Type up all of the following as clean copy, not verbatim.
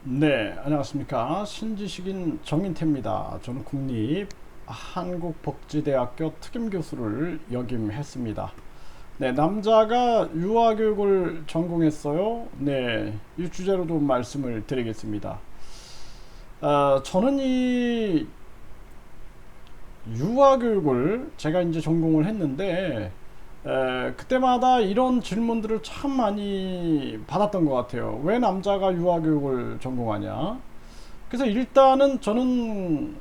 네, 안녕하십니까. 신지식인 정인태입니다. 저는 국립 한국복지대학교 특임교수를 역임했습니다. 네, 남자가 유아교육을 전공했어요. 네, 이 주제로도 말씀을 드리겠습니다. 저는 이 유아교육을 제가 이제 전공을 했는데, 그때마다 이런 질문들을 참 많이 받았던 것 같아요. 왜 남자가 유아교육을 전공하냐? 그래서 일단은 저는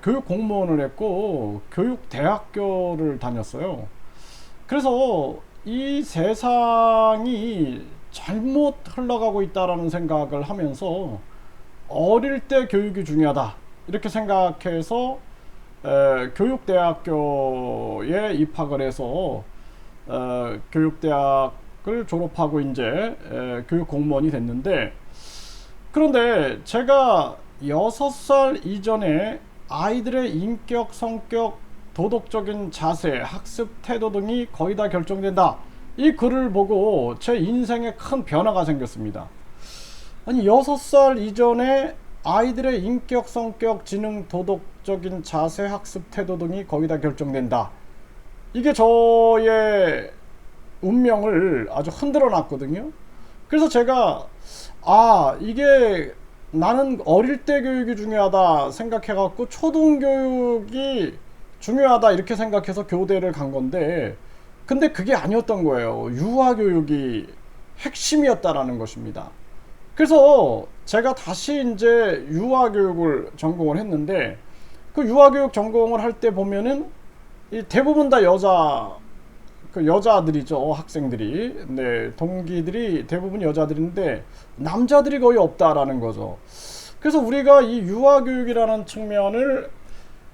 교육 공무원을 했고 교육대학교를 다녔어요. 그래서 이 세상이 잘못 흘러가고 있다라는 생각을 하면서 어릴 때 교육이 중요하다 이렇게 생각해서 교육대학교에 입학을 해서 교육대학을 졸업하고 이제 교육 공무원이 됐는데, 그런데 제가 6살 이전에 아이들의 인격, 성격, 도덕적인 자세, 학습 태도 등이 거의 다 결정된다, 이 글을 보고 제 인생에 큰 변화가 생겼습니다. 아니, 6살 이전에 아이들의 인격, 성격, 지능, 도덕적인 자세, 학습 태도 등이 거의 다 결정된다, 이게 저의 운명을 아주 흔들어 놨거든요. 그래서 제가 이게 나는 어릴 때 교육이 중요하다 생각해 갖고 초등교육이 중요하다 이렇게 생각해서 교대를 간 건데, 근데 그게 아니었던 거예요. 유아교육이 핵심이었다라는 것입니다. 그래서 제가 다시 이제 유아교육을 전공을 했는데, 그 유아교육 전공을 할 때 보면은 이 대부분 다 여자들이죠. 학생들이. 네, 동기들이 대부분 여자들인데 남자들이 거의 없다라는 거죠. 그래서 우리가 이 유아교육이라는 측면을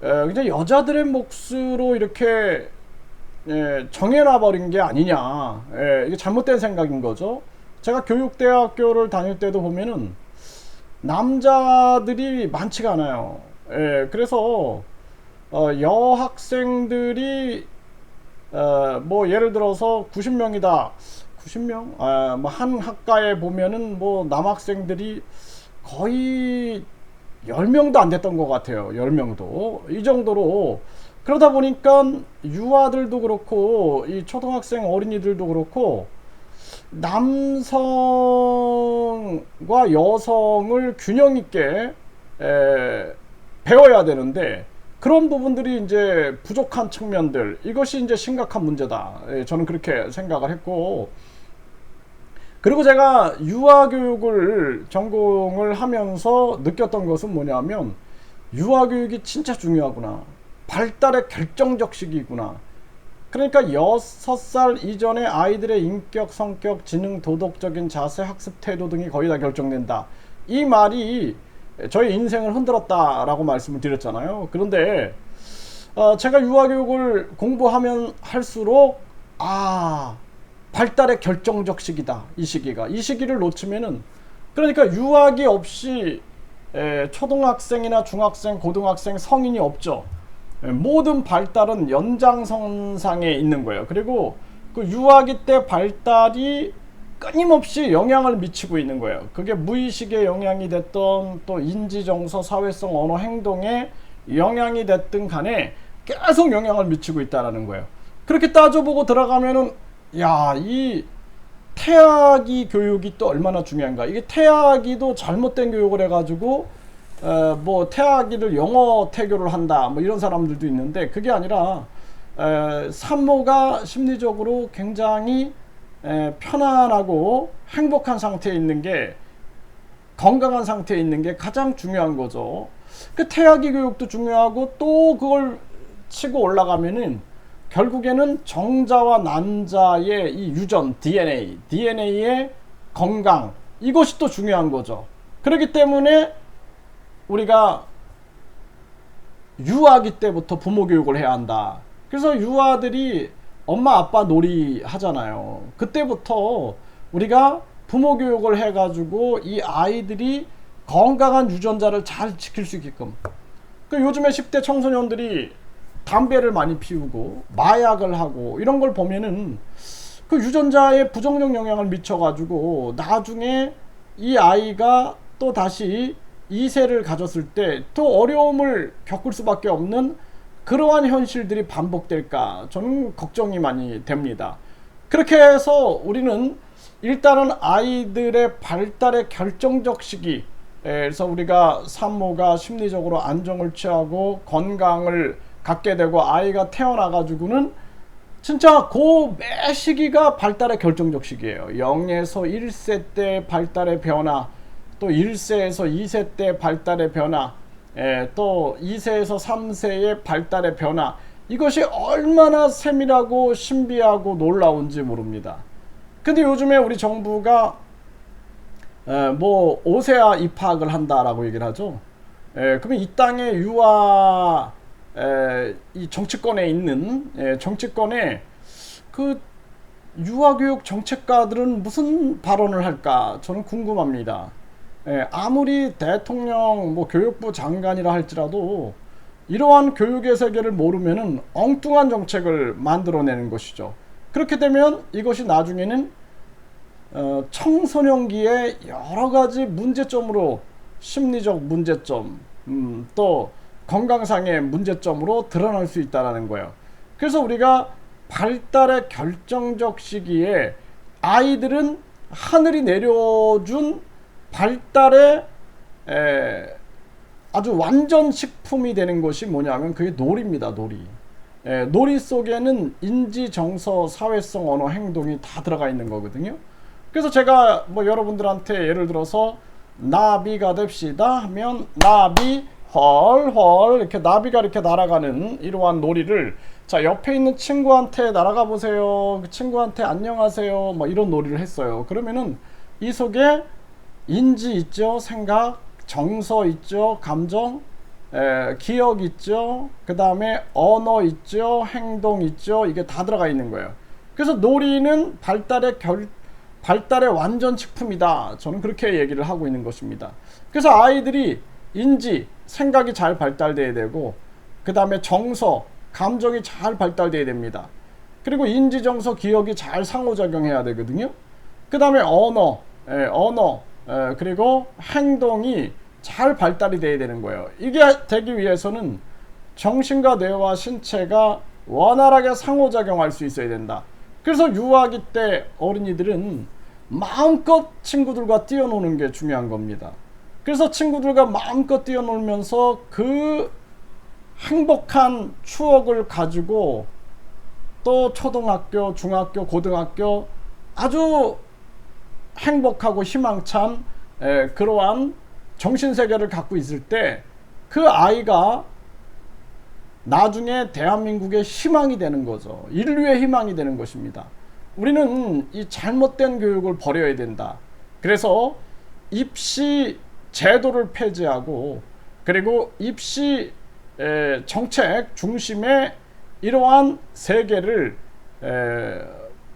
그냥 여자들의 몫으로 이렇게 정해놔 버린 게 아니냐. 이게 잘못된 생각인 거죠. 제가 교육대학교를 다닐 때도 보면은 남자들이 많지가 않아요. 그래서 여학생들이 뭐 예를 들어서 90명이다. 90명? 뭐 한 학과에 보면은 뭐 남학생들이 거의 10명도 안 됐던 것 같아요. 10명도. 이 정도로. 그러다 보니까 유아들도 그렇고 이 초등학생 어린이들도 그렇고 남성과 여성을 균형 있게 배워야 되는데, 그런 부분들이 이제 부족한 측면들, 이것이 이제 심각한 문제다. 저는 그렇게 생각을 했고, 그리고 제가 유아교육을 전공을 하면서 느꼈던 것은 뭐냐면, 유아교육이 진짜 중요하구나. 발달의 결정적 시기구나. 그러니까 6살 이전에 아이들의 인격, 성격, 지능, 도덕적인 자세, 학습 태도 등이 거의 다 결정된다, 이 말이 저의 인생을 흔들었다라고 말씀을 드렸잖아요. 그런데 제가 유아교육을 공부하면 할수록 발달의 결정적 시기다, 이 시기를 놓치면은, 그러니까 유아기 없이 초등학생이나 중학생, 고등학생, 성인이 없죠. 모든 발달은 연장선상에 있는 거예요. 그리고 그 유아기 때 발달이 끊임없이 영향을 미치고 있는 거예요. 그게 무의식의 영향이 됐던, 또 인지정서, 사회성, 언어, 행동에 영향이 됐든 간에 계속 영향을 미치고 있다는 거예요. 그렇게 따져보고 들어가면은, 이 태아기 교육이 또 얼마나 중요한가. 이게 태아기도 잘못된 교육을 해가지고 뭐 태아기를 영어 태교를 한다, 뭐 이런 사람들도 있는데, 그게 아니라 산모가 심리적으로 굉장히 편안하고 행복한 상태에 있는 게, 건강한 상태에 있는 게 가장 중요한 거죠. 그 태아기 교육도 중요하고, 또 그걸 치고 올라가면은 결국에는 정자와 난자의 이 유전, DNA의 건강, 이것이 또 중요한 거죠. 그렇기 때문에 우리가 유아기 때부터 부모 교육을 해야 한다. 그래서 유아들이 엄마 아빠 놀이 하잖아요. 그때부터 우리가 부모 교육을 해가지고 이 아이들이 건강한 유전자를 잘 지킬 수 있게끔. 그 요즘에 10대 청소년들이 담배를 많이 피우고 마약을 하고 이런 걸 보면은 그 유전자에 부정적 영향을 미쳐가지고 나중에 이 아이가 또 다시 2세를 가졌을 때 또 어려움을 겪을 수밖에 없는 그러한 현실들이 반복될까 저는 걱정이 많이 됩니다. 그렇게 해서 우리는 일단은 아이들의 발달의 결정적 시기, 그래서 우리가 산모가 심리적으로 안정을 취하고 건강을 갖게 되고 아이가 태어나 가지고는 진짜 그 매 시기가 발달의 결정적 시기예요. 0에서 1세 때 발달의 변화, 또 1세에서 2세 때 발달의 변화, 또 2세에서 3세의 발달의 변화, 이것이 얼마나 세밀하고 신비하고 놀라운지 모릅니다. 근데 요즘에 우리 정부가 뭐 5세야 입학을 한다라고 얘기를 하죠. 그러면 이 땅에 유아 이 정치권에 있는 정치권에 그 유아교육 정책가들은 무슨 발언을 할까 저는 궁금합니다. 아무리 대통령 뭐 교육부 장관이라 할지라도 이러한 교육의 세계를 모르면은 엉뚱한 정책을 만들어내는 것이죠. 그렇게 되면 이것이 나중에는 청소년기에 여러 가지 문제점으로 심리적 문제점, 또 건강상의 문제점으로 드러날 수 있다는 거예요. 그래서 우리가 발달의 결정적 시기에 아이들은 하늘이 내려준 발달의 아주 완전 식품이 되는 것이 뭐냐면 그게 놀이입니다. 놀이. 놀이 속에는 인지, 정서, 사회성, 언어, 행동이 다 들어가 있는 거거든요. 그래서 제가 뭐 여러분들한테 예를 들어서 나비가 됩시다 하면 나비 헐헐 이렇게 나비가 이렇게 날아가는 이러한 놀이를 자 옆에 있는 친구한테 날아가 보세요. 그 친구한테 안녕하세요. 뭐 이런 놀이를 했어요. 그러면은 이 속에 인지 있죠, 생각, 정서 있죠, 감정, 기억 있죠, 그 다음에 언어 있죠, 행동 있죠. 이게 다 들어가 있는 거예요. 그래서 놀이는 발달의 완전 식품이다. 저는 그렇게 얘기를 하고 있는 것입니다. 그래서 아이들이 인지, 생각이 잘 발달돼야 되고 그 다음에 정서, 감정이 잘 발달돼야 됩니다. 그리고 인지, 정서, 기억이 잘 상호작용해야 되거든요. 그 다음에 언어, 그리고 행동이 잘 발달이 돼야 되는 거예요. 이게 되기 위해서는 정신과 뇌와 신체가 원활하게 상호작용할 수 있어야 된다. 그래서 유아기 때 어린이들은 마음껏 친구들과 뛰어노는 게 중요한 겁니다. 그래서 친구들과 마음껏 뛰어놀면서 그 행복한 추억을 가지고 또 초등학교, 중학교, 고등학교 아주 행복하고 희망찬 그러한 정신세계를 갖고 있을 때 그 아이가 나중에 대한민국의 희망이 되는 거죠. 인류의 희망이 되는 것입니다. 우리는 이 잘못된 교육을 버려야 된다. 그래서 입시 제도를 폐지하고 그리고 입시 정책 중심의 이러한 세계를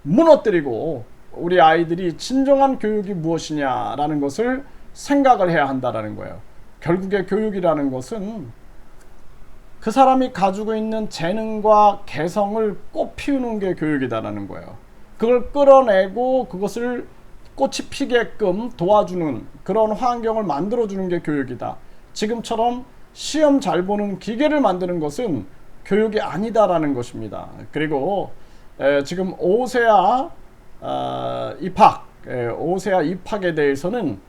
무너뜨리고 우리 아이들이 진정한 교육이 무엇이냐라는 것을 생각을 해야 한다라는 거예요. 결국에 교육이라는 것은 그 사람이 가지고 있는 재능과 개성을 꽃 피우는 게 교육이다라는 거예요. 그걸 끌어내고 그것을 꽃이 피게끔 도와주는 그런 환경을 만들어주는 게 교육이다. 지금처럼 시험 잘 보는 기계를 만드는 것은 교육이 아니다라는 것입니다. 그리고 지금 5세야 입학, 5세야 입학에 대해서는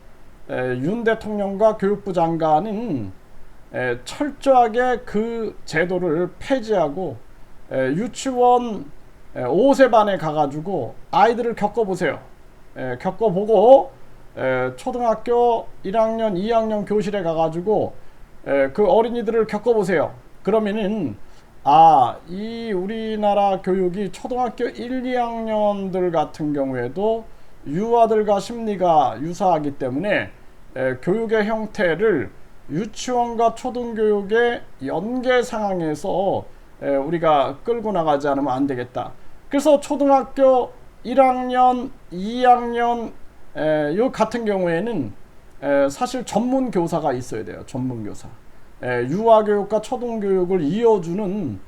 윤 대통령과 교육부 장관은 철저하게 그 제도를 폐지하고 유치원 5세 반에 가가지고 아이들을 겪어보세요. 겪어보고 초등학교 1학년, 2학년 교실에 가가지고 그 어린이들을 겪어보세요. 그러면은 이 우리나라 교육이 초등학교 1, 2학년들 같은 경우에도 유아들과 심리가 유사하기 때문에 교육의 형태를 유치원과 초등교육의 연계 상황에서 우리가 끌고 나가지 않으면 안 되겠다. 그래서 초등학교 1학년, 2학년 요 같은 경우에는 사실 전문 교사가 있어야 돼요. 전문 교사. 유아교육과 초등교육을 이어주는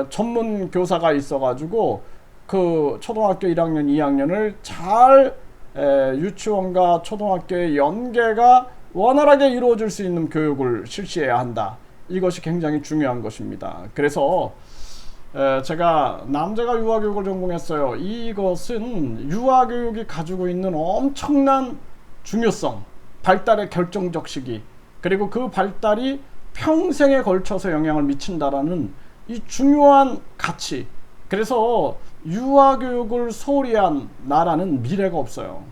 전문 교사가 있어가지고 그 초등학교 1학년, 2학년을 잘 유치원과 초등학교의 연계가 원활하게 이루어질 수 있는 교육을 실시해야 한다. 이것이 굉장히 중요한 것입니다. 그래서 제가 남자가 유아교육을 전공했어요. 이것은 유아교육이 가지고 있는 엄청난 중요성, 발달의 결정적 시기, 그리고 그 발달이 평생에 걸쳐서 영향을 미친다라는 이 중요한 가치. 그래서 유아교육을 소홀히 한 나라는 미래가 없어요.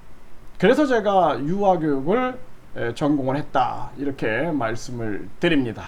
그래서 제가 유아교육을 전공을 했다, 이렇게 말씀을 드립니다.